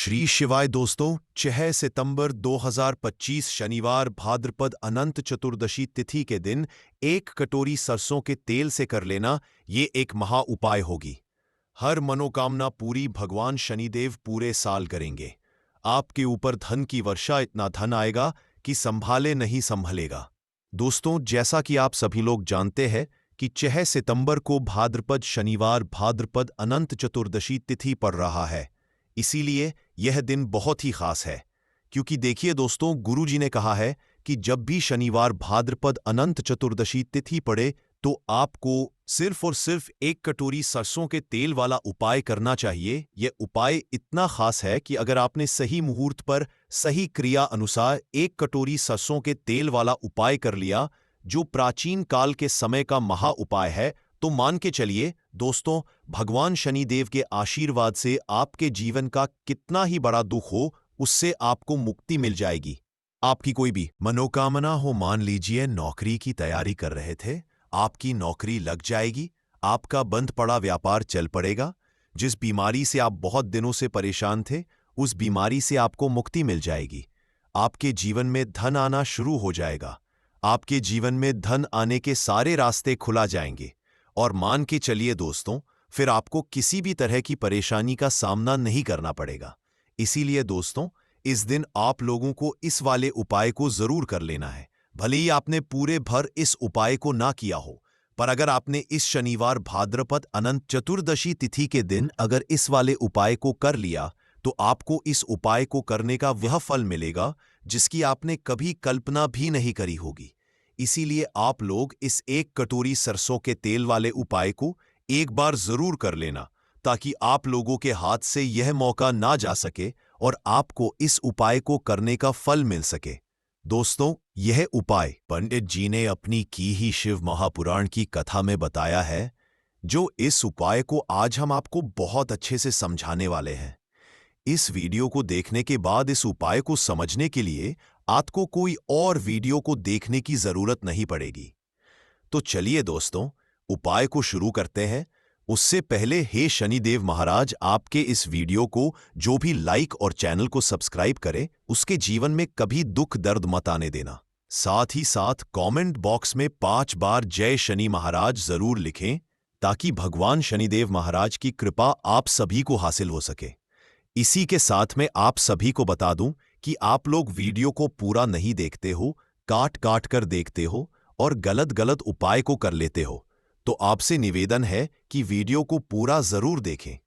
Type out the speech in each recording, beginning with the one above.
श्री शिवाय दोस्तों, 6 सितंबर 2025 शनिवार भाद्रपद अनंत चतुर्दशी तिथि के दिन 1 कटोरी सरसों के तेल से कर लेना ये एक महा उपाय होगी। हर मनोकामना पूरी भगवान शनिदेव पूरे साल करेंगे। आपके ऊपर धन की वर्षा, इतना धन आएगा कि संभाले नहीं संभलेगा। दोस्तों, जैसा कि आप सभी लोग जानते हैं कि 6 सितंबर को भाद्रपद शनिवार भाद्रपद अनंत चतुर्दशी तिथि पड़ रहा है। इसीलिए यह दिन बहुत ही खास है, क्योंकि देखिए दोस्तों, गुरुजी ने कहा है कि जब भी शनिवार भाद्रपद अनंत चतुर्दशी तिथि पड़े तो आपको सिर्फ और सिर्फ 1 कटोरी सरसों के तेल वाला उपाय करना चाहिए। यह उपाय इतना खास है कि अगर आपने सही मुहूर्त पर सही क्रिया अनुसार 1 कटोरी सरसों के तेल वाला उपाय कर लिया, जो प्राचीन काल के समय का महा उपाय है, तो मान के चलिए दोस्तों, भगवान शनिदेव के आशीर्वाद से आपके जीवन का कितना ही बड़ा दुख हो, उससे आपको मुक्ति मिल जाएगी। आपकी कोई भी मनोकामना हो, मान लीजिए नौकरी की तैयारी कर रहे थे, आपकी नौकरी लग जाएगी, आपका बंद पड़ा व्यापार चल पड़ेगा, जिस बीमारी से आप बहुत दिनों से परेशान थे, उस बीमारी से आपको मुक्ति मिल जाएगी। आपके जीवन में धन आना शुरू हो जाएगा। आपके जीवन में धन आने के सारे रास्ते खुला जाएंगे। और मान के चलिए दोस्तों, फिर आपको किसी भी तरह की परेशानी का सामना नहीं करना पड़ेगा। इसीलिए दोस्तों, इस दिन आप लोगों को इस वाले उपाय को जरूर कर लेना है। भले ही आपने पूरे भर इस उपाय को ना किया हो, पर अगर आपने इस शनिवार भाद्रपद अनंत चतुर्दशी तिथि के दिन अगर इस वाले उपाय को कर लिया, तो आपको इस उपाय को करने का वह फल मिलेगा जिसकी आपने कभी कल्पना भी नहीं करी होगी। इसीलिए आप लोग इस 1 कटोरी सरसों के तेल वाले उपाय को एक बार जरूर कर लेना, ताकि आप लोगों के हाथ से यह मौका ना जा सके और आपको इस उपाय को करने का फल मिल सके। दोस्तों, यह उपाय पंडित जी ने अपनी की ही शिव महापुराण की कथा में बताया है, जो इस उपाय को आज हम आपको बहुत अच्छे से समझाने वाले हैं। इस वीडियो को देखने के बाद इस उपाय को समझने के लिए आपको कोई और वीडियो को देखने की जरूरत नहीं पड़ेगी। तो चलिए दोस्तों, उपाय को शुरू करते हैं। उससे पहले हे शनिदेव महाराज, आपके इस वीडियो को जो भी लाइक और चैनल को सब्सक्राइब करे, उसके जीवन में कभी दुख दर्द मत आने देना। साथ ही साथ कमेंट बॉक्स में 5 बार जय शनि महाराज जरूर लिखें, ताकि भगवान शनिदेव महाराज की कृपा आप सभी को हासिल हो सके। इसी के साथ में आप सभी को बता दूं कि आप लोग वीडियो को पूरा नहीं देखते हो, काट काट कर देखते हो और गलत गलत उपाय को कर लेते हो। तो आपसे निवेदन है कि वीडियो को पूरा जरूर देखें।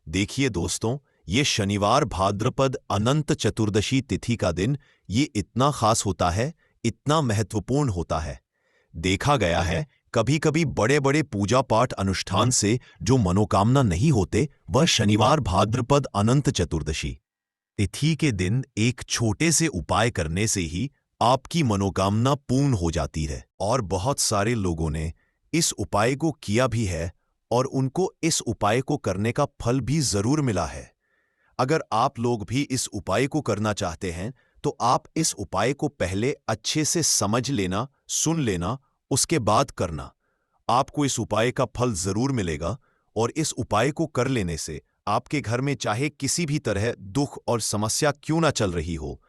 देखिए दोस्तों, ये शनिवार भाद्रपद अनंत चतुर्दशी तिथि का दिन ये इतना खास होता है, इतना महत्वपूर्ण होता है। देखा गया है कभी कभी बड़े बड़े पूजा पाठ अनुष्ठान से जो मनोकामना नहीं होते, वह शनिवार भाद्रपद अनंत चतुर्दशी तिथि के दिन एक छोटे से उपाय करने से ही आपकी मनोकामना पूर्ण हो जाती है। और बहुत सारे लोगों ने इस उपाय को किया भी है और उनको इस उपाय को करने का फल भी जरूर मिला है। अगर आप लोग भी इस उपाय को करना चाहते हैं, तो आप इस उपाय को पहले अच्छे से समझ लेना, सुन लेना, उसके बाद करना। आपको इस उपाय का फल जरूर मिलेगा। और इस उपाय को कर लेने से आपके घर में चाहे किसी भी तरह दुख और समस्या क्यों ना चल रही हो,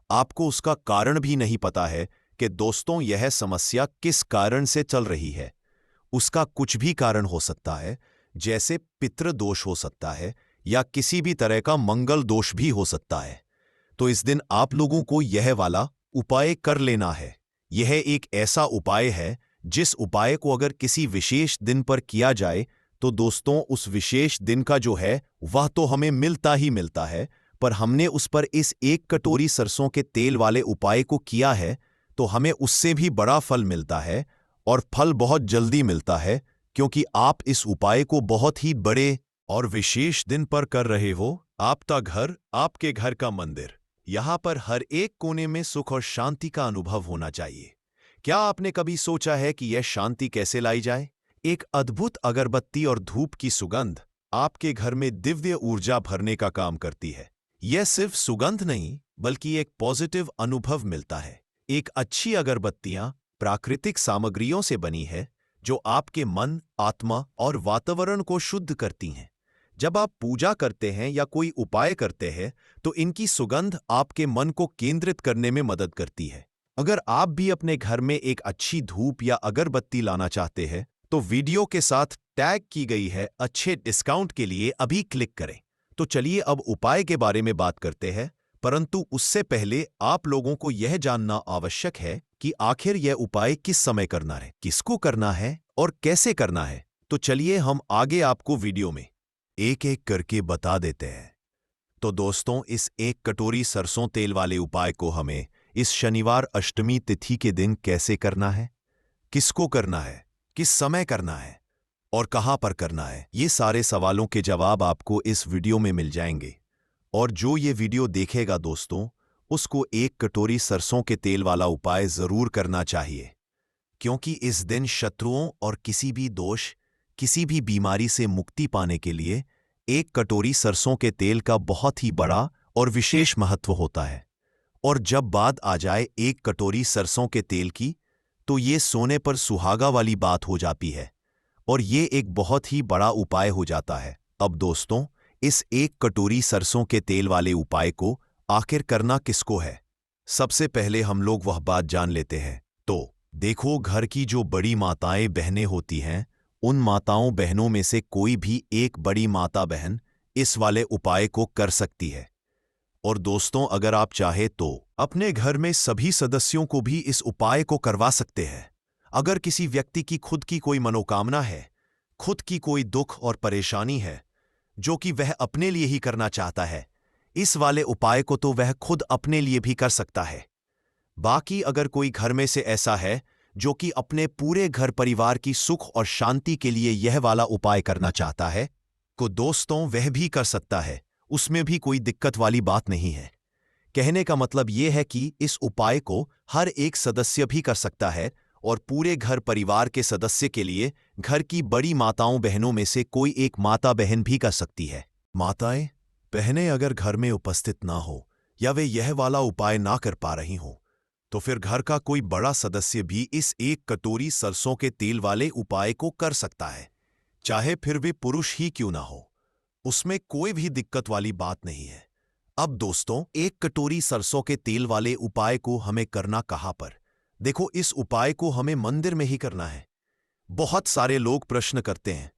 आपको उसका कारण भी नहीं पता है कि दोस्तों यह समस्या किस कारण से चल रही है। उसका कुछ भी कारण हो सकता है, जैसे पितृदोष हो सकता है या किसी भी तरह का मंगल दोष भी हो सकता है। तो इस दिन आप लोगों को यह वाला उपाय कर लेना है। यह एक ऐसा उपाय है जिस उपाय को अगर किसी विशेष दिन पर किया जाए, तो दोस्तों उस विशेष दिन का जो है वह तो हमें मिलता ही मिलता है, पर हमने उस पर इस 1 कटोरी सरसों के तेल वाले उपाय को किया है, तो हमें उससे भी बड़ा फल मिलता है। और फल बहुत जल्दी मिलता है, क्योंकि आप इस उपाय को बहुत ही बड़े और विशेष दिन पर कर रहे हो। आपका घर, आपके घर का मंदिर, यहाँ पर हर एक कोने में सुख और शांति का अनुभव होना चाहिए। क्या आपने कभी सोचा है कि यह शांति कैसे लाई जाए? एक अद्भुत अगरबत्ती और धूप की सुगंध आपके घर में दिव्य ऊर्जा भरने का काम करती है। यह सिर्फ सुगंध नहीं, बल्कि एक पॉजिटिव अनुभव मिलता है। एक अच्छी अगरबत्तियां प्राकृतिक सामग्रियों से बनी है, जो आपके मन, आत्मा और वातावरण को शुद्ध करती हैं। जब आप पूजा करते हैं या कोई उपाय करते हैं तो इनकी सुगंध आपके मन को केंद्रित करने में मदद करती है। अगर आप भी अपने घर में एक अच्छी धूप या अगरबत्ती लाना चाहते हैं तो वीडियो के साथ टैग की गई है अच्छे डिस्काउंट के लिए अभी क्लिक करें। तो चलिए अब उपाय के बारे में बात करते हैं, परंतु उससे पहले आप लोगों को यह जानना आवश्यक है कि आखिर यह उपाय किस समय करना है, किसको करना है और कैसे करना है। तो चलिए हम आगे आपको वीडियो में एक एक करके बता देते हैं। तो दोस्तों, इस 1 कटोरी सरसों तेल वाले उपाय को हमें इस शनिवार अष्टमी तिथि के दिन कैसे करना है, किसको करना है, किस समय करना है और कहां पर करना है, ये सारे सवालों के जवाब आपको इस वीडियो में मिल जाएंगे। और जो ये वीडियो देखेगा दोस्तों, उसको 1 कटोरी सरसों के तेल वाला उपाय जरूर करना चाहिए, क्योंकि इस दिन शत्रुओं और किसी भी दोष, किसी भी बीमारी से मुक्ति पाने के लिए 1 कटोरी सरसों के तेल का बहुत ही बड़ा और विशेष महत्व होता है। और जब बात आ जाए 1 कटोरी सरसों के तेल की, तो ये सोने पर सुहागा वाली बात हो जाती है और ये एक बहुत ही बड़ा उपाय हो जाता है। अब दोस्तों, इस 1 कटोरी सरसों के तेल वाले उपाय को आखिर करना किसको है, सबसे पहले हम लोग वह बात जान लेते हैं। तो देखो, घर की जो बड़ी माताएं बहनें होती हैं, उन माताओं बहनों में से कोई भी एक बड़ी माता बहन इस वाले उपाय को कर सकती है। और दोस्तों, अगर आप चाहे तो अपने घर में सभी सदस्यों को भी इस उपाय को करवा सकते हैं। अगर किसी व्यक्ति की खुद की कोई मनोकामना है, खुद की कोई दुख और परेशानी है जो कि वह अपने लिए ही करना चाहता है, इस वाले उपाय को तो वह खुद अपने लिए भी कर सकता है। बाकी अगर कोई घर में से ऐसा है जो कि अपने पूरे घर परिवार की सुख और शांति के लिए यह वाला उपाय करना चाहता है, तो दोस्तों वह भी कर सकता है, उसमें भी कोई दिक्कत वाली बात नहीं है। कहने का मतलब यह है कि इस उपाय को हर एक सदस्य भी कर सकता है और पूरे घर परिवार के सदस्य के लिए घर की बड़ी माताओं बहनों में से कोई एक माता बहन भी कर सकती है। माताएं बहनें अगर घर में उपस्थित ना हो या वे यह वाला उपाय ना कर पा रही हों, तो फिर घर का कोई बड़ा सदस्य भी इस 1 कटोरी सरसों के तेल वाले उपाय को कर सकता है, चाहे फिर वे पुरुष ही क्यों ना हो, उसमें कोई भी दिक्कत वाली बात नहीं है। अब दोस्तों, 1 कटोरी सरसों के तेल वाले उपाय को हमें करना कहां पर? देखो, इस उपाय को हमें मंदिर में ही करना है। बहुत सारे लोग प्रश्न करते हैं,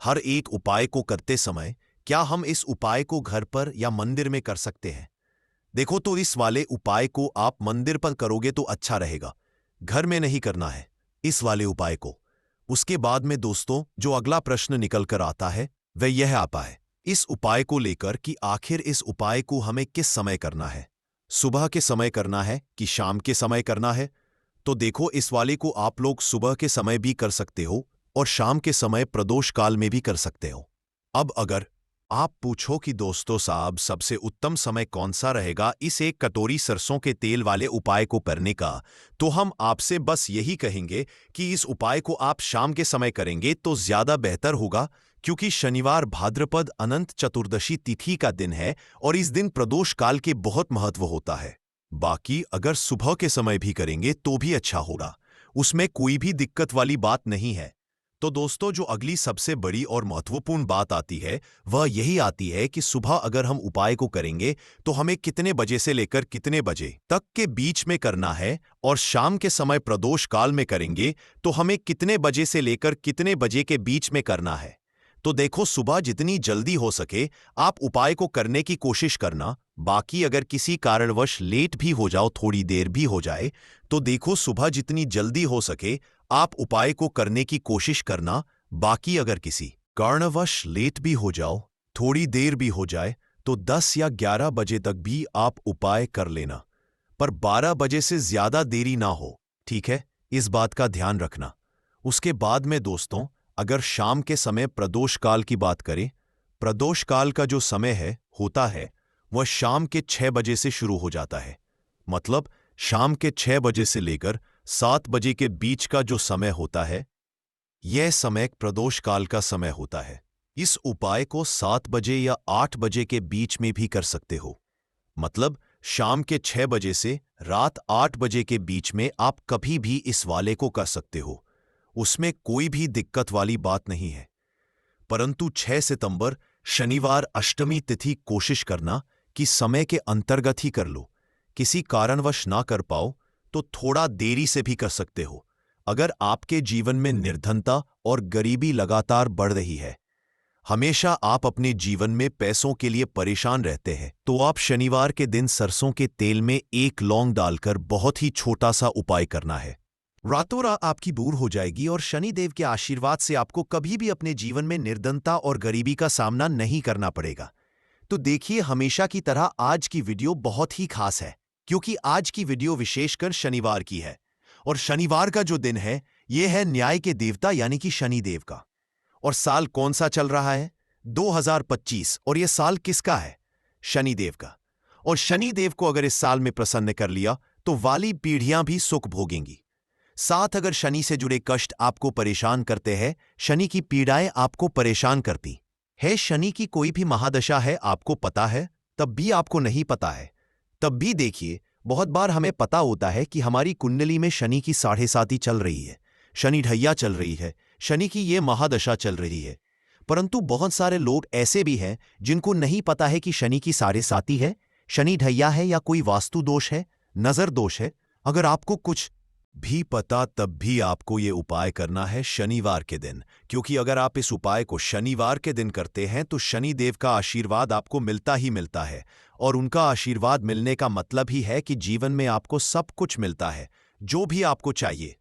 हर एक उपाय को करते समय क्या हम इस उपाय को घर पर या मंदिर में कर सकते हैं? देखो, तो इस वाले उपाय को आप मंदिर पर करोगे तो अच्छा रहेगा, घर में नहीं करना है इस वाले उपाय को। उसके बाद में दोस्तों, जो अगला प्रश्न निकल कर आता है वह यह आता है इस उपाय को लेकर कि आखिर इस उपाय को हमें किस समय करना है, सुबह के समय करना है कि शाम के समय करना है? तो देखो, इस वाले को आप लोग सुबह के समय भी कर सकते हो और शाम के समय प्रदोष काल में भी कर सकते हो। अब अगर आप पूछो कि दोस्तों साहब, सबसे उत्तम समय कौन सा रहेगा इस 1 कटोरी सरसों के तेल वाले उपाय को करने का, तो हम आपसे बस यही कहेंगे कि इस उपाय को आप शाम के समय करेंगे तो ज्यादा बेहतर होगा, क्योंकि शनिवार भाद्रपद अनंत चतुर्दशी तिथि का दिन है और इस दिन प्रदोष काल के बहुत महत्व होता है। बाकी अगर सुबह के समय भी करेंगे तो भी अच्छा होगा, उसमें कोई भी दिक्कत वाली बात नहीं है। तो दोस्तों, जो अगली सबसे बड़ी और महत्वपूर्ण बात आती है वह यही आती है कि सुबह अगर हम उपाय को करेंगे तो हमें कितने बजे से लेकर कितने बजे तक के बीच में करना है, और शाम के समय प्रदोष काल में करेंगे तो हमें कितने बजे से लेकर कितने बजे के बीच में करना है। तो देखो, सुबह जितनी जल्दी हो सके आप उपाय को करने की कोशिश करना। बाकी अगर किसी कारणवश लेट भी हो जाओ, थोड़ी देर भी हो जाए, तो देखो सुबह जितनी जल्दी हो सके आप उपाय को करने की कोशिश करना। बाकी अगर किसी कारणवश लेट भी हो जाओ, थोड़ी देर भी हो जाए, तो 10 या 11 बजे तक भी आप उपाय कर लेना, पर 12 बजे से ज्यादा देरी ना हो, ठीक है? इस बात का ध्यान रखना। उसके बाद में दोस्तों, अगर शाम के समय प्रदोष काल की बात करें, प्रदोष काल का जो समय होता है वह शाम के 6 बजे से शुरू हो जाता है। मतलब शाम के 6 बजे से लेकर 7 बजे के बीच का जो समय होता है, यह समय प्रदोष काल का समय होता है। इस उपाय को 7 बजे या 8 बजे के बीच में भी कर सकते हो। मतलब शाम के 6 बजे से रात 8 बजे के बीच में आप कभी भी इस वाले को कर सकते हो, उसमें कोई भी दिक्कत वाली बात नहीं है। परंतु 6 सितंबर शनिवार अष्टमी तिथि कोशिश करना कि समय के अंतर्गत ही कर लो। किसी कारणवश ना कर पाओ तो थोड़ा देरी से भी कर सकते हो। अगर आपके जीवन में निर्धनता और गरीबी लगातार बढ़ रही है, हमेशा आप अपने जीवन में पैसों के लिए परेशान रहते हैं, तो आप शनिवार के दिन सरसों के तेल में एक लौंग डालकर बहुत ही छोटा सा उपाय करना है। रातों रात आपकी दूर हो जाएगी और शनिदेव के आशीर्वाद से आपको कभी भी अपने जीवन में निर्धनता और गरीबी का सामना नहीं करना पड़ेगा। तो देखिए, हमेशा की तरह आज की वीडियो बहुत ही खास है, क्योंकि आज की वीडियो विशेषकर शनिवार की है। और शनिवार का जो दिन है, यह है न्याय के देवता यानी कि शनिदेव का। और साल कौन सा चल रहा है? 2025। और यह साल किसका है? शनिदेव का। और शनिदेव को अगर इस साल में प्रसन्न कर लिया तो वाली पीढ़ियां भी सुख भोगेंगी। साथ अगर शनि से जुड़े कष्ट आपको परेशान करते हैं, शनि की पीड़ाएं आपको परेशान करती है, शनि की कोई भी महादशा है आपको पता है, तब भी आपको नहीं पता है, तब भी देखिए, बहुत बार हमें पता होता है कि हमारी कुंडली में शनि की 7.5 चल रही है, शनि ढैया चल रही है, शनि की ये महादशा चल रही है। परंतु बहुत सारे लोग ऐसे भी हैं जिनको नहीं पता है कि शनि की 7.5 है, शनि ढैया है या कोई वास्तु दोष है, नजर दोष है। अगर आपको कुछ भी पता, तब भी आपको ये उपाय करना है शनिवार के दिन, क्योंकि अगर आप इस उपाय को शनिवार के दिन करते हैं तो शनिदेव का आशीर्वाद आपको मिलता ही मिलता है। और उनका आशीर्वाद मिलने का मतलब ही है कि जीवन में आपको सब कुछ मिलता है, जो भी आपको चाहिए।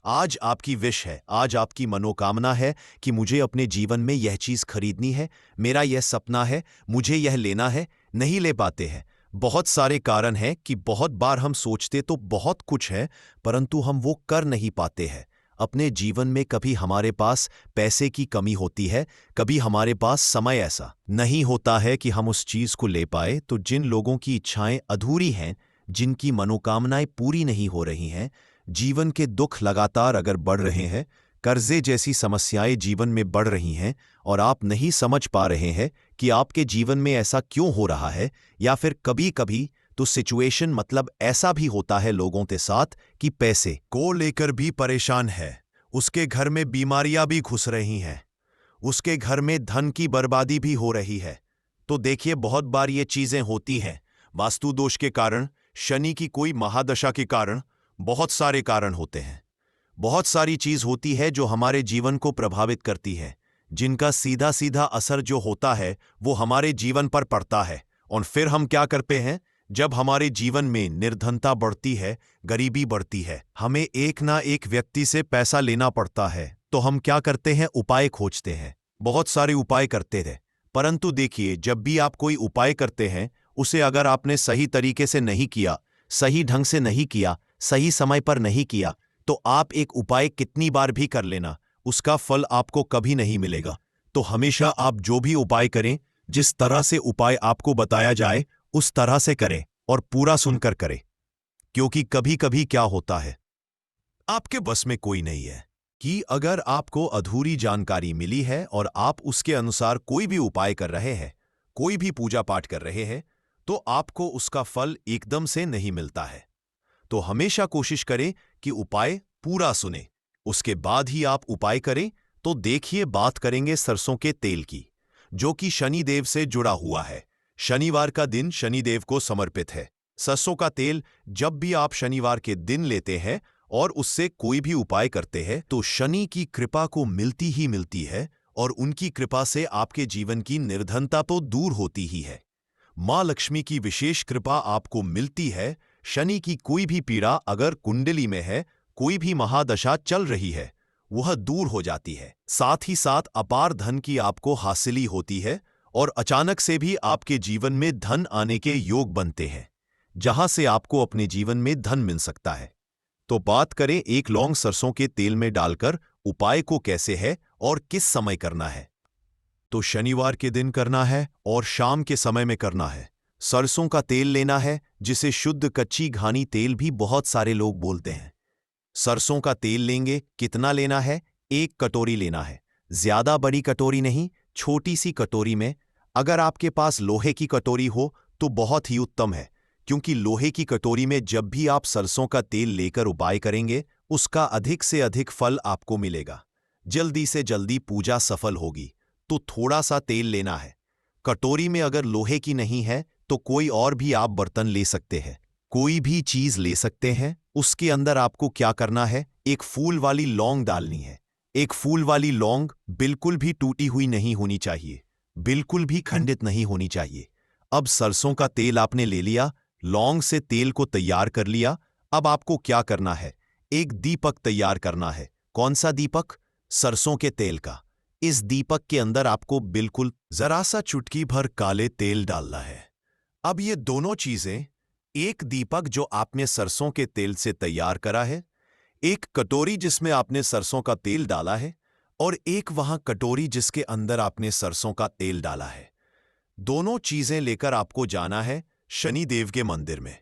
आज आपकी विश है, आज आपकी मनोकामना है कि मुझे अपने जीवन में यह चीज खरीदनी है, मेरा यह सपना है, मुझे यह लेना है, नहीं ले पाते हैं। बहुत सारे कारण हैं कि बहुत बार हम सोचते तो बहुत कुछ है, परंतु हम वो कर नहीं पाते हैं। अपने जीवन में कभी हमारे पास पैसे की कमी होती है, कभी हमारे पास समय ऐसा नहीं होता है कि हम उस चीज को ले पाए। तो जिन लोगों की इच्छाएं अधूरी हैं, जिनकी मनोकामनाएं पूरी नहीं हो रही हैं, जीवन के दुख लगातार अगर बढ़ रहे हैं, कर्जे जैसी समस्याएं जीवन में बढ़ रही हैं और आप नहीं समझ पा रहे हैं कि आपके जीवन में ऐसा क्यों हो रहा है, या फिर कभी कभी तो सिचुएशन मतलब ऐसा भी होता है लोगों के साथ कि पैसे को लेकर भी परेशान है, उसके घर में बीमारियां भी घुस रही हैं, उसके घर में धन की बर्बादी भी हो रही है। तो देखिए, बहुत बार ये चीजें होती हैं वास्तु दोष के कारण, शनि की कोई महादशा के कारण, बहुत सारे कारण होते हैं। बहुत सारी चीज होती है जो हमारे जीवन को प्रभावित करती है, जिनका सीधा सीधा असर जो होता है वो हमारे जीवन पर पड़ता है। और फिर हम क्या करते हैं? जब हमारे जीवन में निर्धनता बढ़ती है, गरीबी बढ़ती है, हमें एक ना एक व्यक्ति से पैसा लेना पड़ता है, तो हम क्या करते हैं? उपाय खोजते हैं, बहुत सारे उपाय करते थे। परंतु देखिए, जब भी आप कोई उपाय करते हैं, उसे अगर आपने सही तरीके से नहीं किया, सही ढंग से नहीं किया, सही समय पर नहीं किया, तो आप एक उपाय कितनी बार भी कर लेना, उसका फल आपको कभी नहीं मिलेगा। तो हमेशा आप जो भी उपाय करें, जिस तरह से उपाय आपको बताया जाए उस तरह से करें और पूरा सुनकर करें। क्योंकि कभी कभी क्या होता है, आपके बस में कोई नहीं है कि अगर आपको अधूरी जानकारी मिली है और आप उसके अनुसार कोई भी उपाय कर रहे हैं, कोई भी पूजा पाठ कर रहे हैं, तो आपको उसका फल एकदम से नहीं मिलता है। तो हमेशा कोशिश करें कि उपाय पूरा सुने, उसके बाद ही आप उपाय करें। तो देखिए, बात करेंगे सरसों के तेल की, जो कि शनिदेव से जुड़ा हुआ है। शनिवार का दिन शनिदेव को समर्पित है। सरसों का तेल जब भी आप शनिवार के दिन लेते हैं और उससे कोई भी उपाय करते हैं, तो शनि की कृपा को मिलती ही मिलती है, और उनकी कृपा से आपके जीवन की निर्धनता तो दूर होती ही है। मां लक्ष्मी की विशेष कृपा आपको मिलती है। शनि की कोई भी पीड़ा अगर कुंडली में है, कोई भी महादशा चल रही है, वह दूर हो जाती है। साथ ही साथ अपार धन की आपको हासिली होती है और अचानक से भी आपके जीवन में धन आने के योग बनते हैं, जहां से आपको अपने जीवन में धन मिल सकता है। तो बात करें एक लौंग सरसों के तेल में डालकर उपाय को कैसे है और किस समय करना है। तो शनिवार के दिन करना है और शाम के समय में करना है। सरसों का तेल लेना है, जिसे शुद्ध कच्ची घानी तेल भी बहुत सारे लोग बोलते हैं। सरसों का तेल लेंगे, कितना लेना है? 1 कटोरी लेना है, ज्यादा बड़ी कटोरी नहीं, छोटी सी कटोरी में। अगर आपके पास लोहे की कटोरी हो तो बहुत ही उत्तम है, क्योंकि लोहे की कटोरी में जब भी आप सरसों का तेल लेकर उपाय करेंगे, उसका अधिक से अधिक फल आपको मिलेगा, जल्दी से जल्दी पूजा सफल होगी। तो थोड़ा सा तेल लेना है, कटोरी में अगर लोहे की नहीं है तो कोई और भी आप बर्तन ले सकते हैं, कोई भी चीज ले सकते हैं। उसके अंदर आपको क्या करना है, एक फूल वाली लौंग डालनी है। एक फूल वाली लौंग बिल्कुल भी टूटी हुई नहीं होनी चाहिए, बिल्कुल भी खंडित नहीं होनी चाहिए। अब सरसों का तेल आपने ले लिया, लौंग से तेल को तैयार कर लिया। अब आपको क्या करना है, एक दीपक तैयार करना है। कौन सा दीपक? सरसों के तेल का। इस दीपक के अंदर आपको बिल्कुल जरा सा चुटकी भर काले तेल डालना है। अब ये दोनों चीजें, एक दीपक जो आपने सरसों के तेल से तैयार करा है, एक कटोरी जिसमें आपने सरसों का तेल डाला है, और एक वहां कटोरी जिसके अंदर आपने सरसों का तेल डाला है, दोनों चीजें लेकर आपको जाना है शनिदेव के मंदिर में।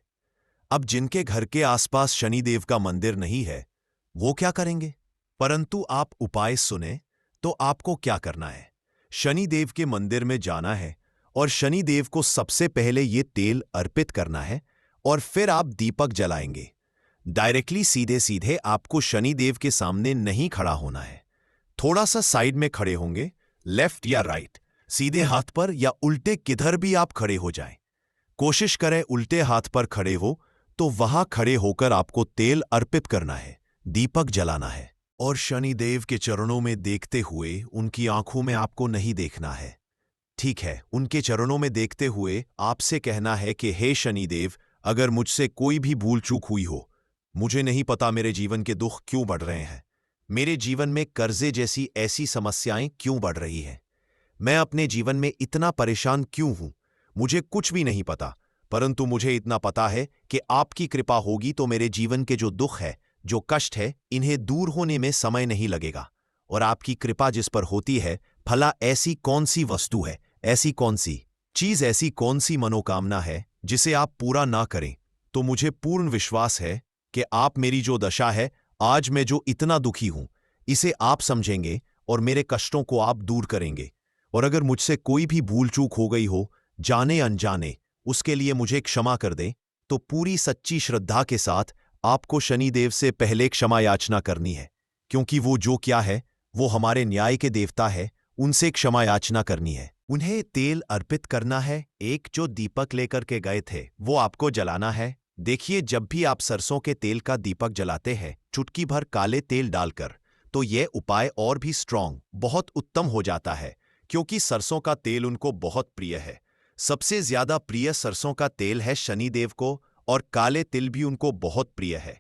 अब जिनके घर के आसपास शनिदेव का मंदिर नहीं है वो क्या करेंगे, परंतु आप उपाय सुने तो आपको क्या करना है, शनिदेव के मंदिर में जाना है और शनिदेव को सबसे पहले ये तेल अर्पित करना है और फिर आप दीपक जलाएंगे। डायरेक्टली सीधे सीधे आपको शनिदेव के सामने नहीं खड़ा होना है, थोड़ा सा साइड में खड़े होंगे, लेफ्ट या राइट, सीधे हाथ पर या उल्टे किधर भी आप खड़े हो जाएं। कोशिश करें उल्टे हाथ पर खड़े हो तो वहां खड़े होकर आपको तेल अर्पित करना है, दीपक जलाना है और शनिदेव के चरणों में देखते हुए, उनकी आंखों में आपको नहीं देखना है, ठीक है? उनके चरणों में देखते हुए आपसे कहना है कि हे शनिदेव, अगर मुझसे कोई भी भूल चूक हुई हो, मुझे नहीं पता मेरे जीवन के दुख क्यों बढ़ रहे हैं, मेरे जीवन में कर्जे जैसी ऐसी समस्याएं क्यों बढ़ रही हैं, मैं अपने जीवन में इतना परेशान क्यों हूं, मुझे कुछ भी नहीं पता, परंतु मुझे इतना पता है कि आपकी कृपा होगी तो मेरे जीवन के जो दुख है, जो कष्ट है, इन्हें दूर होने में समय नहीं लगेगा। और आपकी कृपा जिस पर होती है, भला ऐसी कौन सी वस्तु है, ऐसी कौन सी चीज, ऐसी कौन सी मनोकामना है जिसे आप पूरा ना करें, तो मुझे पूर्ण विश्वास है कि आप मेरी जो दशा है, आज मैं जो इतना दुखी हूं, इसे आप समझेंगे और मेरे कष्टों को आप दूर करेंगे। और अगर मुझसे कोई भी भूल चूक हो गई हो, जाने अनजाने, उसके लिए मुझे क्षमा कर दें। तो पूरी सच्ची श्रद्धा के साथ आपको शनिदेव से पहले क्षमा याचना करनी है, क्योंकि वो जो क्या है, वो हमारे न्याय के देवता है, उनसे क्षमा याचना करनी है। उन्हें तेल अर्पित करना है, एक जो दीपक लेकर के गए थे वो आपको जलाना है। देखिए, जब भी आप सरसों के तेल का दीपक जलाते हैं चुटकी भर काले तेल डालकर, तो यह उपाय और भी स्ट्रांग, बहुत उत्तम हो जाता है, क्योंकि सरसों का तेल उनको बहुत प्रिय है। सबसे ज्यादा प्रिय सरसों का तेल है शनिदेव को, और काले तिल भी उनको बहुत प्रिय है।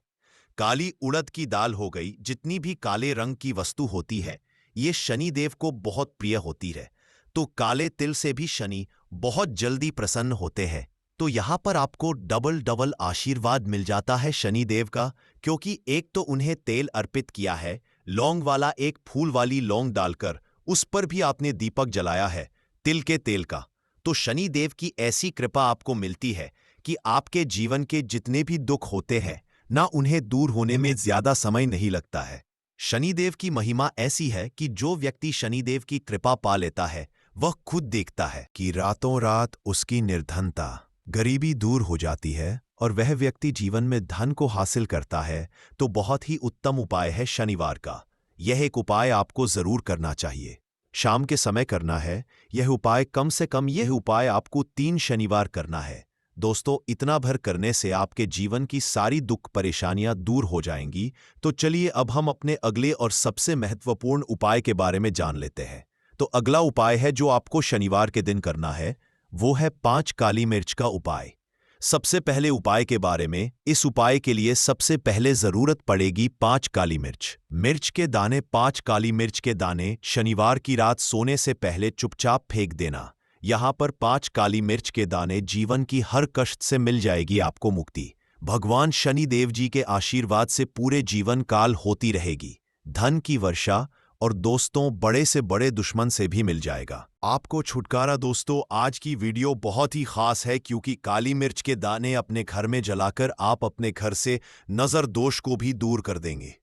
काली उड़द की दाल हो गई, जितनी भी काले रंग की वस्तु होती है, ये शनिदेव को बहुत प्रिय होती है। तो काले तिल से भी शनि बहुत जल्दी प्रसन्न होते हैं। तो यहाँ पर आपको डबल डबल आशीर्वाद मिल जाता है शनिदेव का, क्योंकि एक तो उन्हें तेल अर्पित किया है, लौंग वाला एक फूल वाली लौंग डालकर उस पर भी आपने दीपक जलाया है तिल के तेल का। तो शनिदेव की ऐसी कृपा आपको मिलती है कि आपके जीवन के जितने भी दुख होते हैं ना, उन्हें दूर होने में ज्यादा समय नहीं लगता है। शनिदेव की महिमा ऐसी है कि जो व्यक्ति शनिदेव की कृपा पा लेता है, वह खुद देखता है कि रातों रात उसकी निर्धनता, गरीबी दूर हो जाती है और वह व्यक्ति जीवन में धन को हासिल करता है। तो बहुत ही उत्तम उपाय है शनिवार का। यह एक उपाय आपको जरूर करना चाहिए, शाम के समय करना है यह उपाय, कम से कम यह उपाय आपको 3 शनिवार करना है। दोस्तों, इतना भर करने से आपके जीवन की सारी दुख परेशानियां दूर हो जाएंगी। तो चलिए अब हम अपने अगले और सबसे महत्वपूर्ण उपाय के बारे में जान लेते हैं। तो अगला उपाय है जो आपको शनिवार के दिन करना है, वो है 5 काली मिर्च का उपाय। सबसे पहले उपाय के बारे में, इस उपाय के लिए सबसे पहले जरूरत पड़ेगी 5 काली मिर्च। मिर्च के दाने, 5 काली मिर्च के दाने शनिवार की रात सोने से पहले चुपचाप फेंक देना। यहाँ पर 5 काली मिर्च के दाने, जीवन की हर कष्ट से मिल जाएगी आपको मुक्ति। भगवान शनिदेव जी के आशीर्वाद से पूरे जीवन काल होती रहेगी, धन की वर्षा, और दोस्तों बड़े से बड़े दुश्मन से भी मिल जाएगा आपको छुटकारा। दोस्तों, आज की वीडियो बहुत ही खास है, क्योंकि काली मिर्च के दाने अपने घर में जलाकर आप अपने घर से नजर दोष को भी दूर कर देंगे।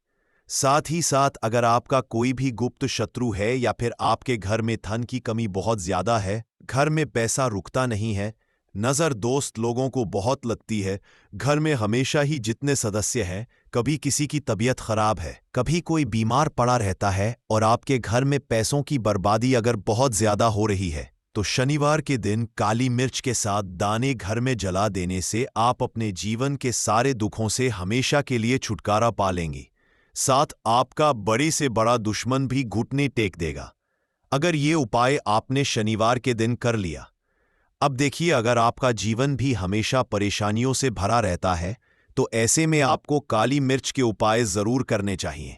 साथ ही साथ अगर आपका कोई भी गुप्त शत्रु है या फिर आपके घर में धन की कमी बहुत ज्यादा है, घर में पैसा रुकता नहीं है, नजर दोस्त लोगों को बहुत लगती है, घर में हमेशा ही जितने सदस्य हैं, कभी किसी की तबीयत खराब है, कभी कोई बीमार पड़ा रहता है, और आपके घर में पैसों की बर्बादी अगर बहुत ज्यादा हो रही है, तो शनिवार के दिन काली मिर्च के साथ दाने घर में जला देने से आप अपने जीवन के सारे दुखों से हमेशा के लिए छुटकारा पा लेंगे। साथ आपका बड़े से बड़ा दुश्मन भी घुटने टेक देगा अगर ये उपाय आपने शनिवार के दिन कर लिया। अब देखिए, अगर आपका जीवन भी हमेशा परेशानियों से भरा रहता है तो ऐसे में आपको काली मिर्च के उपाय जरूर करने चाहिए,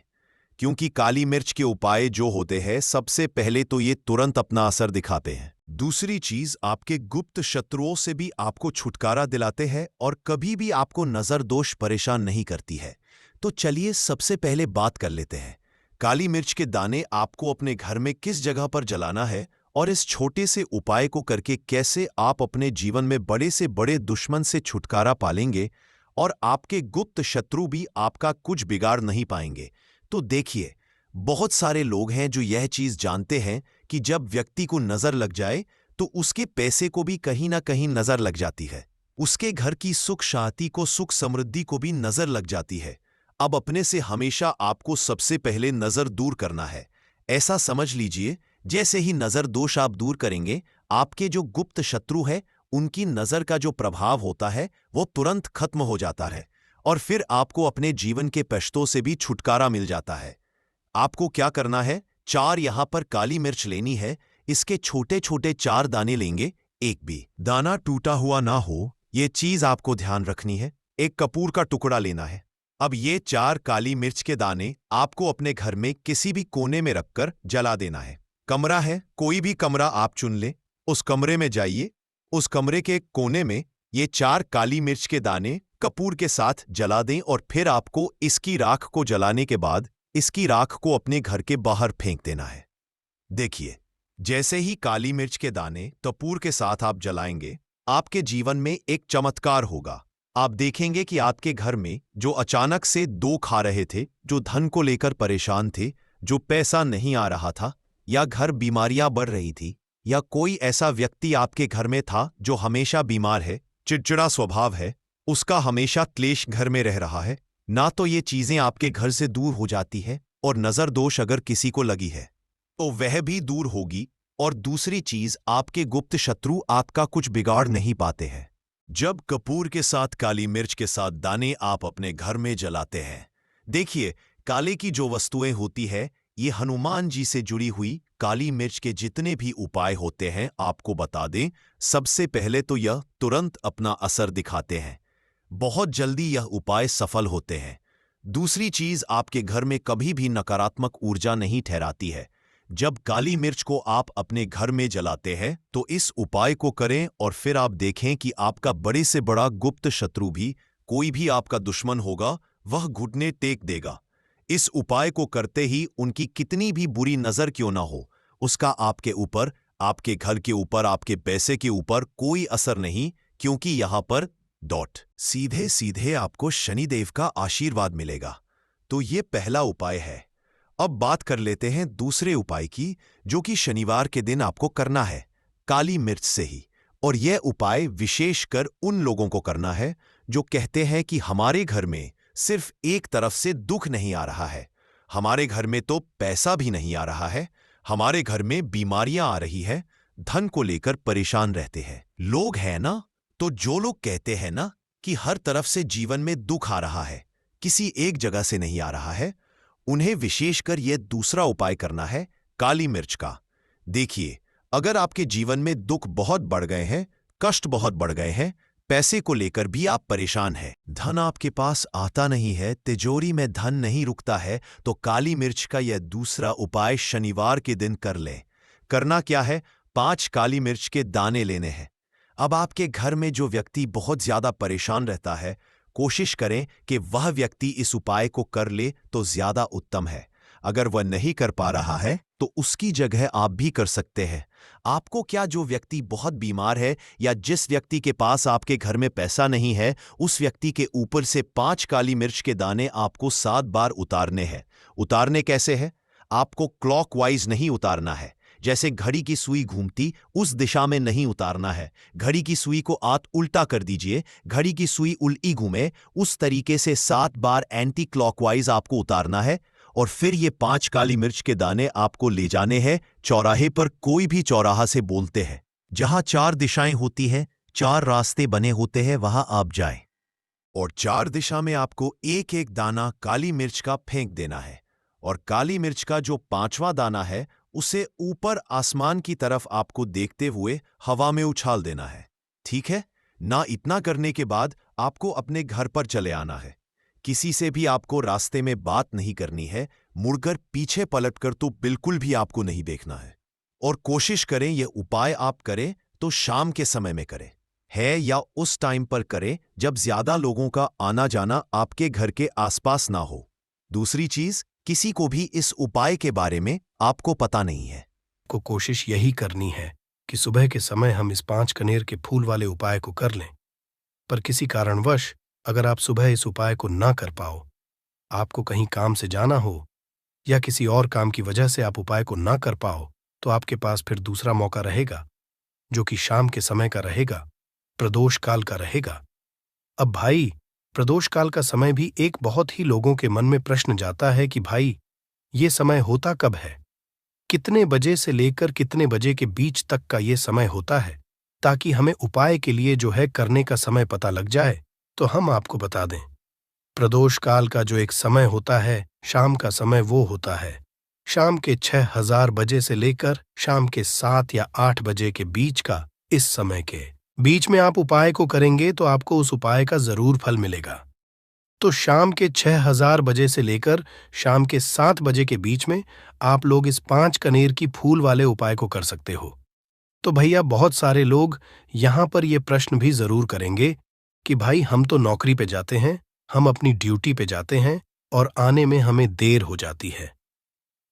क्योंकि काली मिर्च के उपाय जो होते हैं सबसे पहले तो ये तुरंत अपना असर दिखाते हैं। दूसरी चीज, आपके गुप्त शत्रुओं से भी आपको छुटकारा दिलाते हैं और कभी भी आपको नजर दोष परेशान नहीं करती है। तो चलिए सबसे पहले बात कर लेते हैं काली मिर्च के दाने आपको अपने घर में किस जगह पर जलाना है और इस छोटे से उपाय को करके कैसे आप अपने जीवन में बड़े से बड़े दुश्मन से छुटकारा पालेंगे और आपके गुप्त शत्रु भी आपका कुछ बिगाड़ नहीं पाएंगे। तो देखिए, बहुत सारे लोग हैं जो यह चीज जानते हैं कि जब व्यक्ति को नजर लग जाए तो उसके पैसे को भी कहीं ना कहीं नजर लग जाती है, उसके घर की सुख शांति को, सुख समृद्धि को भी नजर लग जाती है। अब अपने से हमेशा आपको सबसे पहले नजर दूर करना है। ऐसा समझ लीजिए, जैसे ही नजर दोष आप दूर करेंगे, आपके जो गुप्त शत्रु है उनकी नजर का जो प्रभाव होता है वो तुरंत खत्म हो जाता है और फिर आपको अपने जीवन के कष्टों से भी छुटकारा मिल जाता है। आपको क्या करना है, 4 यहां पर काली मिर्च लेनी है। इसके छोटे छोटे 4 दाने लेंगे, एक भी दाना टूटा हुआ ना हो, ये चीज आपको ध्यान रखनी है। एक कपूर का टुकड़ा लेना है। अब ये 4 काली मिर्च के दाने आपको अपने घर में किसी भी कोने में रखकर जला देना है। कमरा है, कोई भी कमरा आप चुन लें, उस कमरे में जाइए। उस कमरे के कोने में ये 4 काली मिर्च के दाने कपूर के साथ जला दें और फिर आपको इसकी राख को जलाने के बाद इसकी राख को अपने घर के बाहर फेंक देना है। देखिए, जैसे ही काली मिर्च के दाने कपूर के साथ आप जलाएंगे, आपके जीवन में एक चमत्कार होगा। आप देखेंगे कि आपके घर में जो अचानक से दुख आ रहे थे, जो धन को लेकर परेशान थे, जो पैसा नहीं आ रहा था, या घर बीमारियां बढ़ रही थी, या कोई ऐसा व्यक्ति आपके घर में था जो हमेशा बीमार है, चिड़चिड़ा स्वभाव है, उसका हमेशा क्लेश घर में रह रहा है, ना तो ये चीजें आपके घर से दूर हो जाती है और नजर दोष अगर किसी को लगी है तो वह भी दूर होगी। और दूसरी चीज, आपके गुप्त शत्रु आपका कुछ बिगाड़ नहीं पाते हैं। जब कपूर के साथ काली मिर्च के साथ दाने आप अपने घर में जलाते हैं, देखिए, काले की जो वस्तुएं होती है, ये हनुमान जी से जुड़ी हुई काली मिर्च के जितने भी उपाय होते हैं, आपको बता दें, सबसे पहले तो यह तुरंत अपना असर दिखाते हैं। बहुत जल्दी यह उपाय सफल होते हैं। दूसरी चीज, आपके घर में कभी भी नकारात्मक ऊर्जा नहीं ठहराती है। जब काली मिर्च को आप अपने घर में जलाते हैं तो इस उपाय को करें और फिर आप देखें कि आपका बड़े से बड़ा गुप्त शत्रु भी, कोई भी आपका दुश्मन होगा, वह घुटने टेक देगा। इस उपाय को करते ही उनकी कितनी भी बुरी नजर क्यों ना हो, उसका आपके ऊपर, आपके घर के ऊपर, आपके पैसे के ऊपर कोई असर नहीं, क्योंकि यहां पर सीधे सीधे आपको शनिदेव का आशीर्वाद मिलेगा। तो ये पहला उपाय है। अब बात कर लेते हैं दूसरे उपाय की, जो कि शनिवार के दिन आपको करना है, काली मिर्च से ही। और यह उपाय विशेषकर उन लोगों को करना है जो कहते हैं कि हमारे घर में सिर्फ एक तरफ से दुख नहीं आ रहा है, हमारे घर में तो पैसा भी नहीं आ रहा है, हमारे घर में बीमारियां आ रही है, धन को लेकर परेशान रहते हैं लोग, हैं ना। तो जो लोग कहते हैं ना कि हर तरफ से जीवन में दुख आ रहा है, किसी एक जगह से नहीं आ रहा है, उन्हें विशेषकर यह दूसरा उपाय करना है, काली मिर्च का। देखिए, अगर आपके जीवन में दुख बहुत बढ़ गए हैं, कष्ट बहुत बढ़ गए हैं, पैसे को लेकर भी आप परेशान हैं, धन आपके पास आता नहीं है, तिजोरी में धन नहीं रुकता है, तो काली मिर्च का यह दूसरा उपाय शनिवार के दिन कर लें। करना क्या है, 5 काली मिर्च के दाने लेने हैं। अब आपके घर में जो व्यक्ति बहुत ज्यादा परेशान रहता है, कोशिश करें कि वह व्यक्ति इस उपाय को कर ले तो ज्यादा उत्तम है। अगर वह नहीं कर पा रहा है तो उसकी जगह आप भी कर सकते हैं। आपको क्या, जो व्यक्ति बहुत बीमार है या जिस व्यक्ति के पास आपके घर में पैसा नहीं है, उस व्यक्ति के ऊपर से 5 काली मिर्च के दाने आपको 7 बार उतारने हैं। उतारने कैसे है, आपको क्लॉकवाइज नहीं उतारना है, जैसे घड़ी की सुई घूमती उस दिशा में नहीं उतारना है। घड़ी की सुई को आप उल्टा कर दीजिए, घड़ी की सुई उल्टी घूमे उस तरीके से 7 बार एंटी क्लॉकवाइज आपको उतारना है। और फिर ये 5 काली मिर्च के दाने आपको ले जाने हैं चौराहे पर, कोई भी चौराहा से बोलते हैं, जहां 4 दिशाएं होती हैं, 4 रास्ते बने होते हैं, वहां आप जाएं। और 4 दिशा में आपको एक एक दाना काली मिर्च का फेंक देना है। और काली मिर्च का जो 5वां दाना है, उसे ऊपर आसमान की तरफ आपको देखते हुए हवा में उछाल देना है। ठीक है? ना इतना करने के बाद आपको अपने घर पर चले आना है। किसी से भी आपको रास्ते में बात नहीं करनी है, मुड़कर पीछे पलटकर तो बिल्कुल भी आपको नहीं देखना है। और कोशिश करें यह उपाय आप करें तो शाम के समय में करें, है या उस टाइम पर करें जब ज्यादा लोगों का आना जाना आपके घर के आसपास ना हो। दूसरी चीज, किसी को भी इस उपाय के बारे में आपको पता नहीं है। को कोशिश यही करनी है कि सुबह के समय हम इस 5 कनेर के फूल वाले उपाय को कर लें। पर किसी कारणवश अगर आप सुबह इस उपाय को ना कर पाओ, आपको कहीं काम से जाना हो या किसी और काम की वजह से आप उपाय को ना कर पाओ, तो आपके पास फिर दूसरा मौका रहेगा, जो कि शाम के समय का रहेगा, प्रदोष काल का रहेगा। अब भाई, प्रदोष काल का समय भी एक बहुत ही लोगों के मन में प्रश्न जाता है कि भाई, ये समय होता कब है? कितने बजे से लेकर कितने बजे के बीच तक का ये समय होता है, ताकि हमें उपाय के लिए जो है करने का समय पता लग जाए। तो हम आपको बता दें, प्रदोष काल का जो एक समय होता है, शाम का समय, वो होता है शाम के 6000 बजे से लेकर शाम के 7 या 8 बजे के बीच का। इस समय के बीच में आप उपाय को करेंगे तो आपको उस उपाय का जरूर फल मिलेगा। तो शाम के 6000 बजे से लेकर शाम के 7 बजे के बीच में आप लोग इस 5 कनेर की फूल वाले उपाय को कर सकते हो। तो भैया, बहुत सारे लोग यहां पर ये प्रश्न भी जरूर करेंगे कि भाई, हम तो नौकरी पे जाते हैं, हम अपनी ड्यूटी पे जाते हैं और आने में हमें देर हो जाती है,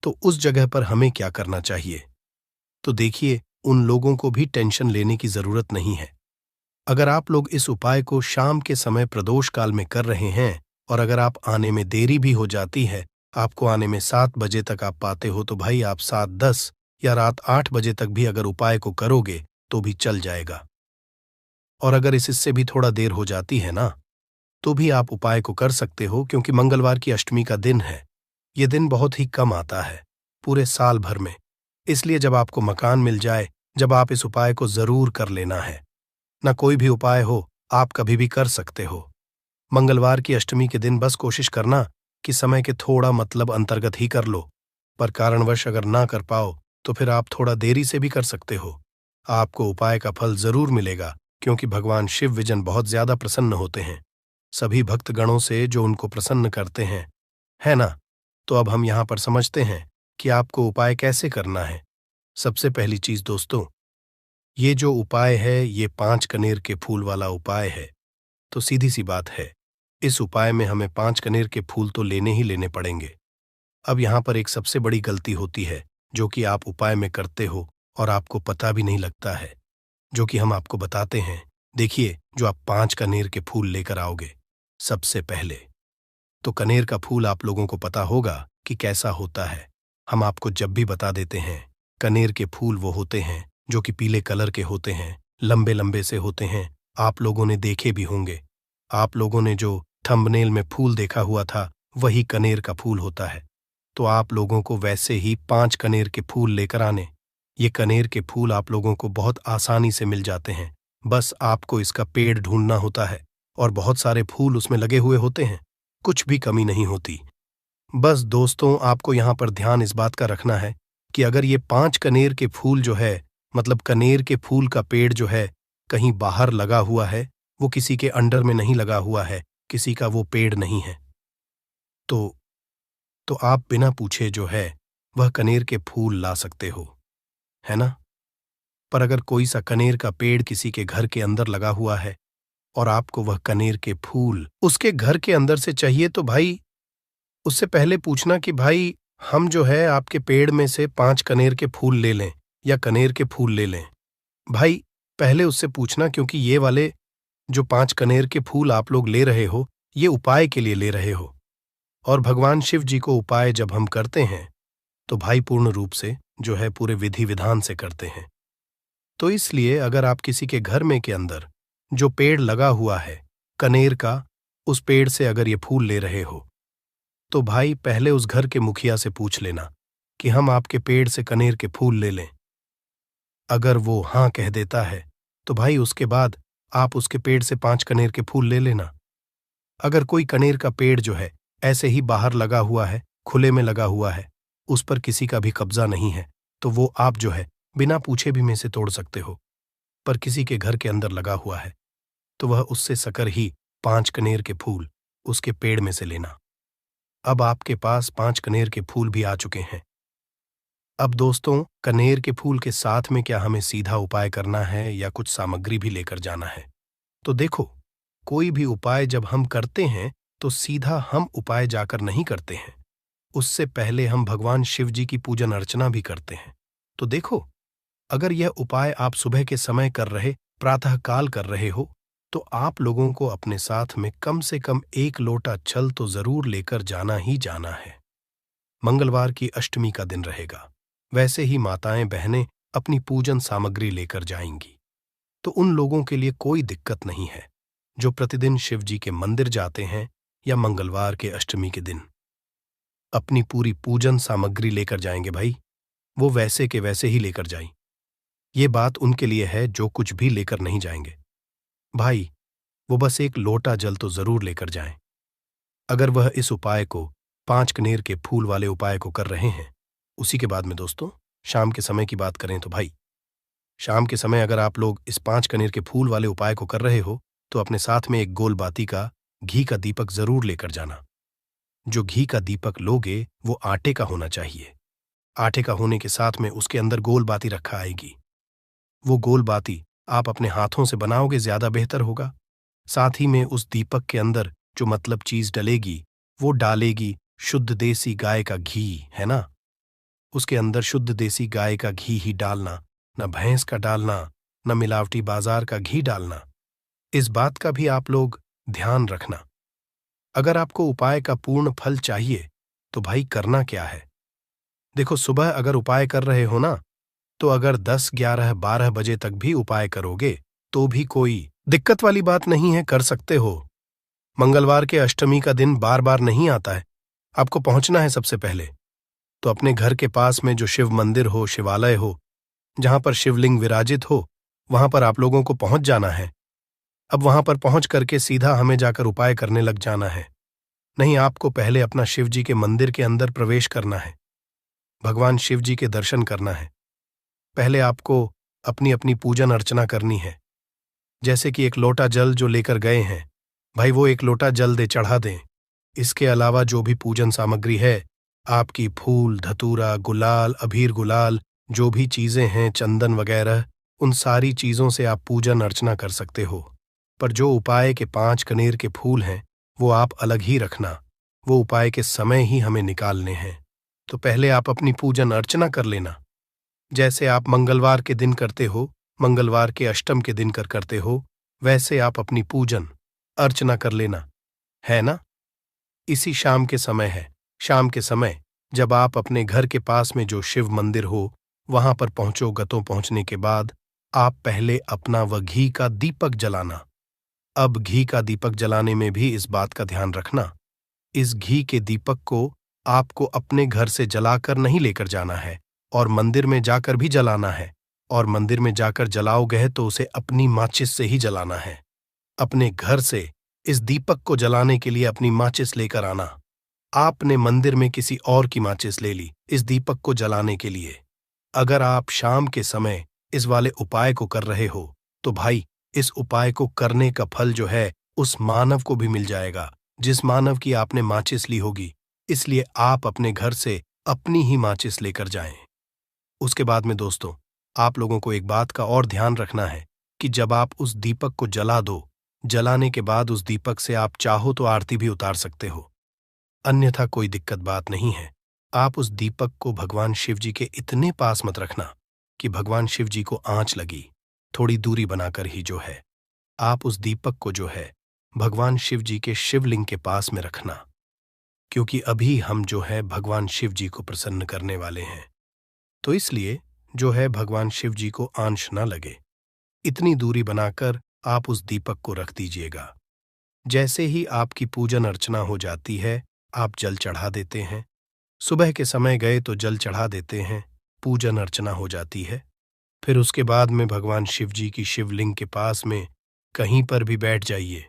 तो उस जगह पर हमें क्या करना चाहिए? तो देखिए, उन लोगों को भी टेंशन लेने की जरूरत नहीं है। अगर आप लोग इस उपाय को शाम के समय प्रदोष काल में कर रहे हैं और अगर आप आने में देरी भी हो जाती है, आपको आने में 7 बजे तक आप पाते हो, तो भाई आप 7:10 या रात 8 बजे तक भी अगर उपाय को करोगे तो भी चल जाएगा। और अगर इससे भी थोड़ा देर हो जाती है ना, तो भी आप उपाय को कर सकते हो, क्योंकि मंगलवार की अष्टमी का दिन है। ये दिन बहुत ही कम आता है पूरे साल भर में, इसलिए जब आपको मकान मिल जाए, जब आप इस उपाय को जरूर कर लेना है। ना कोई भी उपाय हो, आप कभी भी कर सकते हो। मंगलवार की अष्टमी के दिन बस कोशिश करना कि समय के थोड़ा मतलब अंतर्गत ही कर लो, पर कारणवश अगर ना कर पाओ तो फिर आप थोड़ा देरी से भी कर सकते हो। आपको उपाय का फल जरूर मिलेगा, क्योंकि भगवान शिव विजन बहुत ज्यादा प्रसन्न होते हैं सभी भक्तगणों से जो उनको प्रसन्न करते हैं, है ना? तो अब हम यहां पर समझते हैं कि आपको उपाय कैसे करना है। सबसे पहली चीज दोस्तों, ये जो उपाय है, ये 5 कनेर के फूल वाला उपाय है। तो सीधी सी बात है, इस उपाय में हमें 5 कनेर के फूल तो लेने ही लेने पड़ेंगे। अब यहाँ पर एक सबसे बड़ी गलती होती है, जो कि आप उपाय में करते हो और आपको पता भी नहीं लगता है, जो कि हम आपको बताते हैं। देखिए, जो आप 5 कनेर के फूल लेकर आओगे, सबसे पहले तो कनेर का फूल आप लोगों को पता होगा कि कैसा होता है। हम आपको जब भी बता देते हैं, कनेर के फूल वो होते हैं जो कि पीले कलर के होते हैं, लंबे लंबे से होते हैं। आप लोगों ने देखे भी होंगे। आप लोगों ने जो थंबनेल में फूल देखा हुआ था, वही कनेर का फूल होता है। तो आप लोगों को वैसे ही 5 कनेर के फूल लेकर आने। ये कनेर के फूल आप लोगों को बहुत आसानी से मिल जाते हैं। बस आपको इसका पेड़ ढूंढना होता है और बहुत सारे फूल उसमें लगे हुए होते हैं, कुछ भी कमी नहीं होती। बस दोस्तों, आपको यहाँ पर ध्यान इस बात का रखना है कि अगर ये 5 कनेर के फूल जो है, मतलब कनेर के फूल का पेड़ जो है, कहीं बाहर लगा हुआ है, वो किसी के अंडर में नहीं लगा हुआ है, किसी का वो पेड़ नहीं है, तो आप बिना पूछे जो है वह कनेर के फूल ला सकते हो, है ना? पर अगर कोई सा कनेर का पेड़ किसी के घर के अंदर लगा हुआ है और आपको वह कनेर के फूल उसके घर के अंदर से चाहिए, तो भाई उससे पहले पूछना कि भाई, हम जो है आपके पेड़ में से 5 कनेर के फूल ले लें या कनेर के फूल ले लें। भाई, पहले उससे पूछना, क्योंकि ये वाले जो 5 कनेर के फूल आप लोग ले रहे हो, ये उपाय के लिए ले रहे हो। और भगवान शिव जी को उपाय जब हम करते हैं, तो भाई पूर्ण रूप से जो है पूरे विधि विधान से करते हैं। तो इसलिए अगर आप किसी के घर में के अंदर जो पेड़ लगा हुआ है कनेर का, उस पेड़ से अगर ये फूल ले रहे हो, तो भाई पहले उस घर के मुखिया से पूछ लेना कि हम आपके पेड़ से कनेर के फूल ले लें। अगर वो हाँ कह देता है तो भाई उसके बाद आप उसके पेड़ से 5 कनेर के फूल ले लेना। अगर कोई कनेर का पेड़ जो है ऐसे ही बाहर लगा हुआ है, खुले में लगा हुआ है, उस पर किसी का भी कब्जा नहीं है, तो वो आप जो है बिना पूछे भी में से तोड़ सकते हो। पर किसी के घर के अंदर लगा हुआ है तो वह उससे सकर ही 5 कनेर के फूल उसके पेड़ में से लेना। अब आपके पास 5 कनेर के फूल भी आ चुके हैं। अब दोस्तों, कनेर के फूल के साथ में क्या हमें सीधा उपाय करना है या कुछ सामग्री भी लेकर जाना है? तो देखो, कोई भी उपाय जब हम करते हैं तो सीधा हम उपाय जाकर नहीं करते हैं। उससे पहले हम भगवान शिव जी की पूजन अर्चना भी करते हैं। तो देखो, अगर यह उपाय आप सुबह के समय कर रहे, प्रातःकाल कर रहे हो, तो आप लोगों को अपने साथ में कम से कम 1 लोटा छल तो जरूर लेकर जाना ही जाना है। मंगलवार की अष्टमी का दिन रहेगा। वैसे ही माताएं बहनें अपनी पूजन सामग्री लेकर जाएंगी, तो उन लोगों के लिए कोई दिक्कत नहीं है जो प्रतिदिन शिव जी के मंदिर जाते हैं या मंगलवार के अष्टमी के दिन अपनी पूरी पूजन सामग्री लेकर जाएंगे। भाई, वो वैसे के वैसे ही लेकर जाएं। ये बात उनके लिए है जो कुछ भी लेकर नहीं जाएंगे। भाई, वो बस 1 लोटा जल तो जरूर लेकर जाएं। अगर वह इस उपाय को 5 कनेर के फूल वाले उपाय को कर रहे हैं, उसी के बाद में दोस्तों शाम के समय की बात करें तो भाई, शाम के समय अगर आप लोग इस 5 कनेर के फूल वाले उपाय को कर रहे हो तो अपने साथ में एक गोल बाती का घी का दीपक जरूर लेकर जाना। जो घी का दीपक लोगे वो आटे का होना चाहिए। आटे का होने के साथ में उसके अंदर गोल बाती रखा आएगी। वो गोल बाती आप अपने हाथों से बनाओगे ज्यादा बेहतर होगा। साथ ही में उस दीपक के अंदर जो मतलब चीज डलेगी वो डालेगी शुद्ध देसी गाय का घी, है ना। उसके अंदर शुद्ध देसी गाय का घी ही डालना, न भैंस का डालना, न मिलावटी बाजार का घी डालना। इस बात का भी आप लोग ध्यान रखना। अगर आपको उपाय का पूर्ण फल चाहिए तो भाई करना क्या है, देखो, सुबह अगर उपाय कर रहे हो ना, तो अगर 10, 11, 12 बजे तक भी उपाय करोगे तो भी कोई दिक्कत वाली बात नहीं है, कर सकते हो। मंगलवार के अष्टमी का दिन बार बार नहीं आता है। आपको पहुंचना है सबसे पहले तो अपने घर के पास में जो शिव मंदिर हो, शिवालय हो, जहां पर शिवलिंग विराजित हो, वहां पर आप लोगों को पहुंच जाना है। अब वहां पर पहुंच करके सीधा हमें जाकर उपाय करने लग जाना है। नहीं, आपको पहले अपना शिव जी के मंदिर के अंदर प्रवेश करना है, भगवान शिव जी के दर्शन करना है। पहले आपको अपनी अपनी पूजन अर्चना करनी है। जैसे कि 1 लोटा जल जो लेकर गए हैं, भाई वो 1 लोटा जल दे चढ़ा दें। इसके अलावा जो भी पूजन सामग्री है, आपकी फूल, धतूरा, गुलाल, अबीर गुलाल, जो भी चीजें हैं, चंदन वगैरह, उन सारी चीजों से आप पूजन अर्चना कर सकते हो। पर जो उपाय के 5 कनेर के फूल हैं वो आप अलग ही रखना। वो उपाय के समय ही हमें निकालने हैं। तो पहले आप अपनी पूजन अर्चना कर लेना। जैसे आप मंगलवार के दिन करते हो, मंगलवार के अष्टम के दिन करते हो, वैसे आप अपनी पूजन अर्चना कर लेना, है ना। इसी शाम के समय है। शाम के समय जब आप अपने घर के पास में जो शिव मंदिर हो वहां पर पहुंचोगे तो पहुंचने के बाद आप पहले अपना वह घी का दीपक जलाना। अब घी का दीपक जलाने में भी इस बात का ध्यान रखना, इस घी के दीपक को आपको अपने घर से जलाकर नहीं लेकर जाना है और मंदिर में जाकर भी जलाना है। और मंदिर में जाकर जलाओगे तो उसे अपनी माचिस से ही जलाना है। अपने घर से इस दीपक को जलाने के लिए अपनी माचिस लेकर आना। आपने मंदिर में किसी और की माचिस ले ली इस दीपक को जलाने के लिए। अगर आप शाम के समय इस वाले उपाय को कर रहे हो तो भाई इस उपाय को करने का फल जो है उस मानव को भी मिल जाएगा जिस मानव की आपने माचिस ली होगी। इसलिए आप अपने घर से अपनी ही माचिस लेकर जाएं। उसके बाद में दोस्तों, आप लोगों को एक बात का और ध्यान रखना है कि जब आप उस दीपक को जला दो, जलाने के बाद उस दीपक से आप चाहो तो आरती भी उतार सकते हो, अन्यथा कोई दिक्कत बात नहीं है। आप उस दीपक को भगवान शिव जी के इतने पास मत रखना कि भगवान शिव जी को आंच लगी। थोड़ी दूरी बनाकर ही जो है आप उस दीपक को जो है भगवान शिव जी के शिवलिंग के पास में रखना, क्योंकि अभी हम जो है भगवान शिव जी को प्रसन्न करने वाले हैं। तो इसलिए जो है भगवान शिव जी को आंच न लगे, इतनी दूरी बनाकर आप उस दीपक को रख दीजिएगा। जैसे ही आपकी पूजन अर्चना हो जाती है, आप जल चढ़ा देते हैं। सुबह के समय गए तो जल चढ़ा देते हैं, पूजन अर्चना हो जाती है। फिर उसके बाद में भगवान शिव जी की शिवलिंग के पास में कहीं पर भी बैठ जाइए,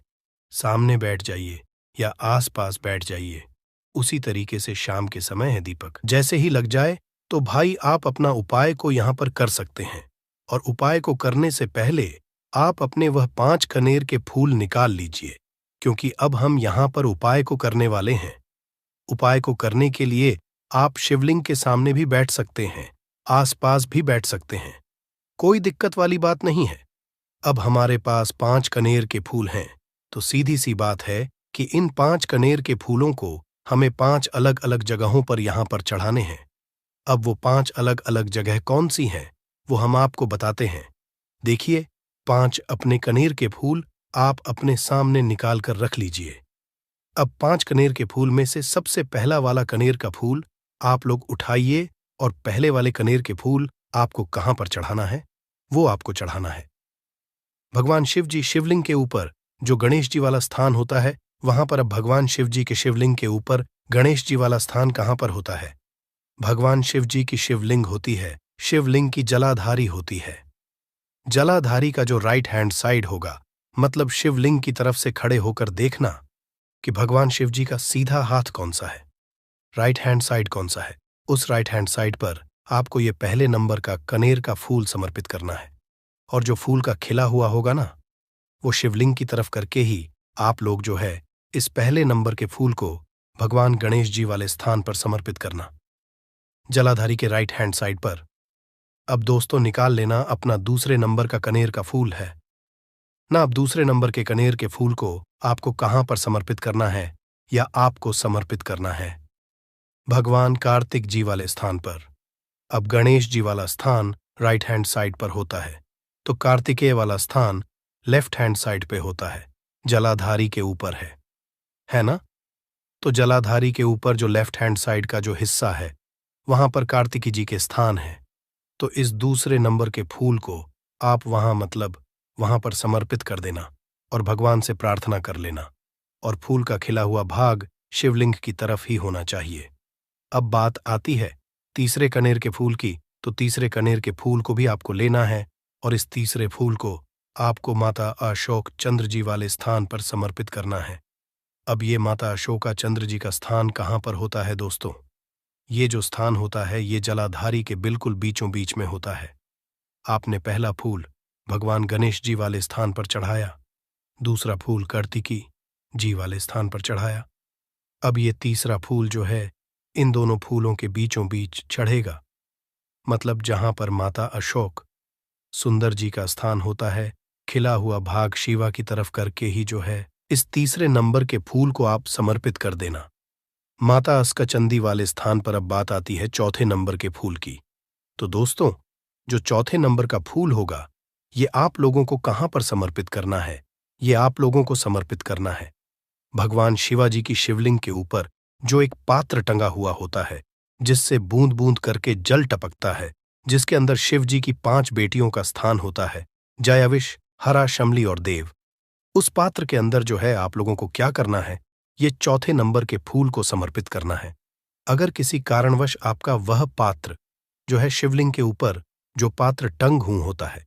सामने बैठ जाइए या आसपास बैठ जाइए। उसी तरीके से शाम के समय है दीपक जैसे ही लग जाए तो भाई आप अपना उपाय को यहाँ पर कर सकते हैं। और उपाय को करने से पहले आप अपने वह 5 कनेर के फूल निकाल लीजिए, क्योंकि अब हम यहाँ पर उपाय को करने वाले हैं। उपाय को करने के लिए आप शिवलिंग के सामने भी बैठ सकते हैं, आसपास भी बैठ सकते हैं, कोई दिक्कत वाली बात नहीं है। अब हमारे पास 5 कनेर के फूल हैं, तो सीधी सी बात है कि इन 5 कनेर के फूलों को हमें 5 अलग अलग जगहों पर यहाँ पर चढ़ाने हैं। अब वो 5 अलग अलग जगह कौन सी हैं, वो हम आपको बताते हैं। देखिए, 5 अपने कनेर के फूल आप अपने सामने निकाल कर रख लीजिए। अब 5 कनेर के फूल में से सबसे पहला वाला कनेर का फूल आप लोग उठाइए और पहले वाले कनेर के फूल आपको कहाँ पर चढ़ाना है, वो आपको चढ़ाना है भगवान शिव जी शिवलिंग के ऊपर। जो गणेश जी वाला स्थान होता है वहां पर अब भगवान शिव जी के शिवलिंग के ऊपर गणेश जी वाला स्थान कहाँ पर होता है? भगवान शिव जी की शिवलिंग होती है, शिवलिंग की जलाधारी होती है। जलाधारी का जो राइट हैंड साइड होगा, मतलब शिवलिंग की तरफ से खड़े होकर देखना कि भगवान शिव जी का सीधा हाथ कौन सा है, राइट हैंड साइड कौन सा है। उस राइट हैंड साइड पर आपको ये पहले नंबर का कनेर का फूल समर्पित करना है। और जो फूल का खिला हुआ होगा ना, वो शिवलिंग की तरफ करके ही आप लोग जो है इस पहले नंबर के फूल को भगवान गणेश जी वाले स्थान पर समर्पित करना, जलाधारी के राइट हैंड साइड पर। अब दोस्तों निकाल लेना अपना दूसरे नंबर का कनेर का फूल है ना। अब दूसरे नंबर के कनेर के फूल को आपको कहां पर समर्पित करना है, या आपको समर्पित करना है भगवान कार्तिक जी वाले स्थान पर। अब गणेश जी वाला स्थान राइट हैंड साइड पर होता है, तो कार्तिकेय वाला स्थान लेफ्ट हैंड साइड पे होता है, जलाधारी के ऊपर है ना। तो जलाधारी के ऊपर जो लेफ्ट हैंड साइड का जो हिस्सा है वहां पर कार्तिकी जी के स्थान है। तो इस दूसरे नंबर के फूल को आप वहां पर समर्पित कर देना और भगवान से प्रार्थना कर लेना। और फूल का खिला हुआ भाग शिवलिंग की तरफ ही होना चाहिए। अब बात आती है तीसरे कनेर के फूल की, तो तीसरे कनेर के फूल को भी आपको लेना है और इस तीसरे फूल को आपको माता अशोक चंद्र जी वाले स्थान पर समर्पित करना है। अब ये माता अशोका चंद्र जी का स्थान कहाँ पर होता है दोस्तों? ये जो स्थान होता है ये जलाधारी के बिल्कुल बीचों बीच में होता है। आपने पहला फूल भगवान गणेश जी वाले स्थान पर चढ़ाया, दूसरा फूल कार्तिकी जी वाले स्थान पर चढ़ाया। अब ये तीसरा फूल जो है इन दोनों फूलों के बीचों बीच चढ़ेगा, मतलब जहां पर माता अशोक सुंदर जी का स्थान होता है, खिला हुआ भाग शिवा की तरफ करके ही जो है इस तीसरे नंबर के फूल को आप समर्पित कर देना माता अस्कचंदी वाले स्थान पर। अब बात आती है चौथे नंबर के फूल की। तो दोस्तों, जो चौथे नंबर का फूल होगा ये आप लोगों को कहां पर समर्पित करना है? ये आप लोगों को समर्पित करना है भगवान शिवाजी की शिवलिंग के ऊपर जो एक पात्र टंगा हुआ होता है, जिससे बूंद बूंद करके जल टपकता है, जिसके अंदर शिव जी की 5 बेटियों का स्थान होता है, जयाविश, हरा, शमली और देव। उस पात्र के अंदर जो है आप लोगों को क्या करना है, ये चौथे नंबर के फूल को समर्पित करना है। अगर किसी कारणवश आपका वह पात्र जो है शिवलिंग के ऊपर जो पात्र टंग हुआ होता है,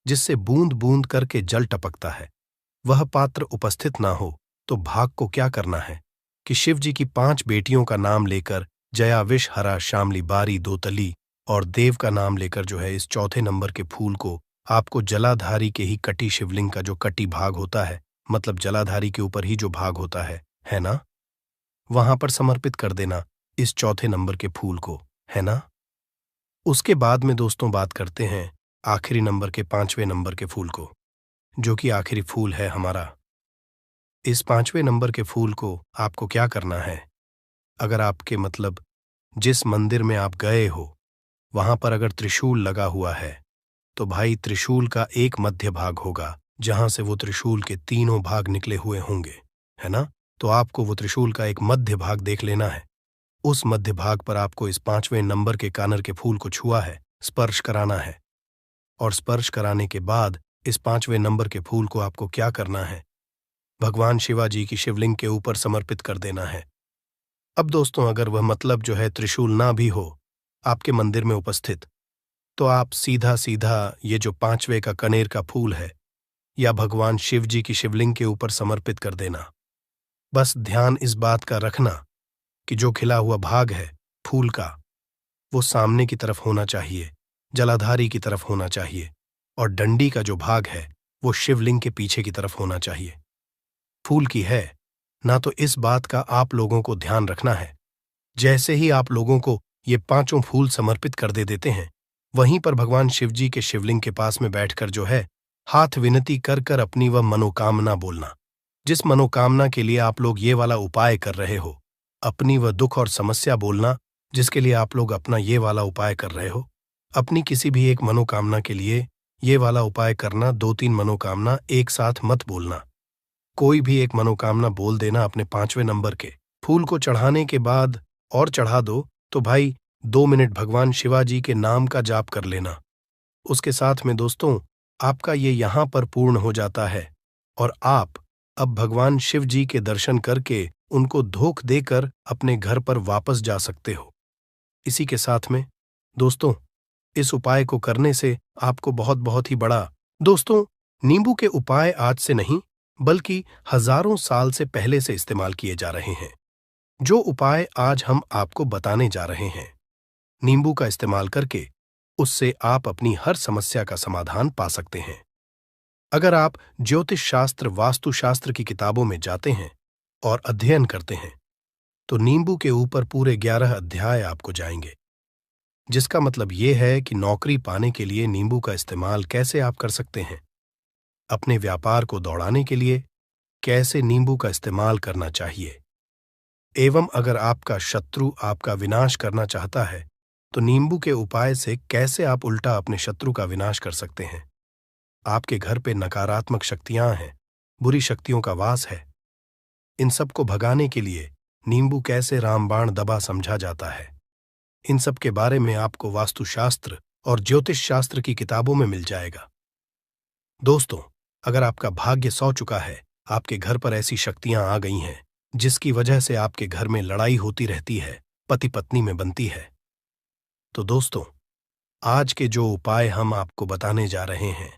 जिससे बूंद बूंद करके जल टपकता है, वह पात्र उपस्थित ना हो, तो भाग को क्या करना है कि शिव जी की 5 बेटियों का नाम लेकर जया, विश, हरा, शामली, बारी, दोतली और देव का नाम लेकर जो है इस चौथे नंबर के फूल को आपको जलाधारी के ही कटी शिवलिंग का जो कटी भाग होता है, मतलब जलाधारी के ऊपर ही जो भाग होता है ना, वहां पर समर्पित कर देना इस चौथे नंबर के फूल को, है ना। उसके बाद में दोस्तों बात करते हैं आखिरी नंबर के 5वें नंबर के फूल को, जो कि आखिरी फूल है हमारा। इस 5वें नंबर के फूल को आपको क्या करना है? अगर आपके जिस मंदिर में आप गए हो वहां पर अगर त्रिशूल लगा हुआ है, तो भाई त्रिशूल का एक मध्य भाग होगा जहां से वो त्रिशूल के 3 भाग निकले हुए होंगे, है ना। तो आपको वो त्रिशूल का एक मध्य भाग देख लेना है। उस मध्य भाग पर आपको इस 5वें नंबर के कानर के फूल को छुआ है, स्पर्श कराना है। और स्पर्श कराने के बाद इस 5वें नंबर के फूल को आपको क्या करना है? भगवान शिवाजी की शिवलिंग के ऊपर समर्पित कर देना है। अब दोस्तों, अगर वह जो है त्रिशूल ना भी हो आपके मंदिर में उपस्थित, तो आप सीधा सीधा ये जो 5वें का कनेर का फूल है या भगवान शिव जी की शिवलिंग के ऊपर समर्पित कर देना। बस ध्यान इस बात का रखना कि जो खिला हुआ भाग है फूल का, वो सामने की तरफ होना चाहिए, जलाधारी की तरफ होना चाहिए, और डंडी का जो भाग है वो शिवलिंग के पीछे की तरफ होना चाहिए। फूल की है ना, तो इस बात का आप लोगों को ध्यान रखना है। जैसे ही आप लोगों को ये 5 फूल समर्पित कर देते हैं, वहीं पर भगवान शिव जी के शिवलिंग के पास में बैठकर जो है हाथ विनती कर कर अपनी वह मनोकामना बोलना, जिस मनोकामना के लिए आप लोग ये वाला उपाय कर रहे हो। अपनी वह दुख और समस्या बोलना जिसके लिए आप लोग अपना ये वाला उपाय कर रहे हो। अपनी किसी भी एक मनोकामना के लिए ये वाला उपाय करना, 2-3 मनोकामना एक साथ मत बोलना। कोई भी एक मनोकामना बोल देना अपने 5वें नंबर के फूल को चढ़ाने के बाद, और चढ़ा दो तो भाई 2 मिनट भगवान शिवाजी के नाम का जाप कर लेना। उसके साथ में दोस्तों आपका ये यहाँ पर पूर्ण हो जाता है और आप अब भगवान शिव जी के दर्शन करके उनको धोख देकर अपने घर पर वापस जा सकते हो। इसी के साथ में दोस्तों इस उपाय को करने से आपको बहुत बहुत ही बड़ा, दोस्तों नींबू के उपाय आज से नहीं बल्कि हजारों साल से पहले से इस्तेमाल किए जा रहे हैं। जो उपाय आज हम आपको बताने जा रहे हैं, नींबू का इस्तेमाल करके उससे आप अपनी हर समस्या का समाधान पा सकते हैं। अगर आप ज्योतिष शास्त्र, वास्तुशास्त्र की किताबों में जाते हैं और अध्ययन करते हैं तो नींबू के ऊपर पूरे 11 अध्याय आपको जाएंगे, जिसका मतलब ये है कि नौकरी पाने के लिए नींबू का इस्तेमाल कैसे आप कर सकते हैं, अपने व्यापार को दौड़ाने के लिए कैसे नींबू का इस्तेमाल करना चाहिए, एवं अगर आपका शत्रु आपका विनाश करना चाहता है तो नींबू के उपाय से कैसे आप उल्टा अपने शत्रु का विनाश कर सकते हैं। आपके घर पे नकारात्मक शक्तियां हैं, बुरी शक्तियों का वास है, इन सब को भगाने के लिए नींबू कैसे रामबाण दबा समझा जाता है, इन सब के बारे में आपको वास्तुशास्त्र और ज्योतिष शास्त्र की किताबों में मिल जाएगा। दोस्तों अगर आपका भाग्य सौ चुका है, आपके घर पर ऐसी शक्तियां आ गई हैं जिसकी वजह से आपके घर में लड़ाई होती रहती है, पति पत्नी में बनती है, तो दोस्तों आज के जो उपाय हम आपको बताने जा रहे हैं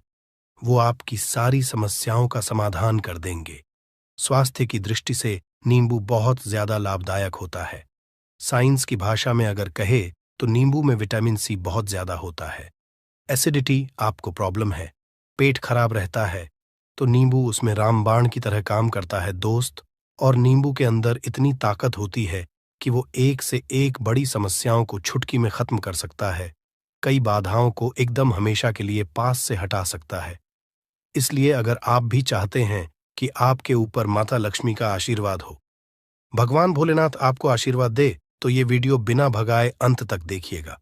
वो आपकी सारी समस्याओं का समाधान कर देंगे। स्वास्थ्य की दृष्टि से नींबू बहुत ज्यादा लाभदायक होता है। साइंस की भाषा में अगर कहे तो नींबू में विटामिन सी बहुत ज्यादा होता है। एसिडिटी आपको प्रॉब्लम है, पेट खराब रहता है, तो नींबू उसमें रामबाण की तरह काम करता है दोस्त। और नींबू के अंदर इतनी ताकत होती है कि वो एक से एक बड़ी समस्याओं को चुटकी में खत्म कर सकता है, कई बाधाओं को एकदम हमेशा के लिए पास से हटा सकता है। इसलिए अगर आप भी चाहते हैं कि आपके ऊपर माता लक्ष्मी का आशीर्वाद हो, भगवान भोलेनाथ आपको आशीर्वाद दे, तो ये वीडियो बिना भगाए अंत तक देखिएगा।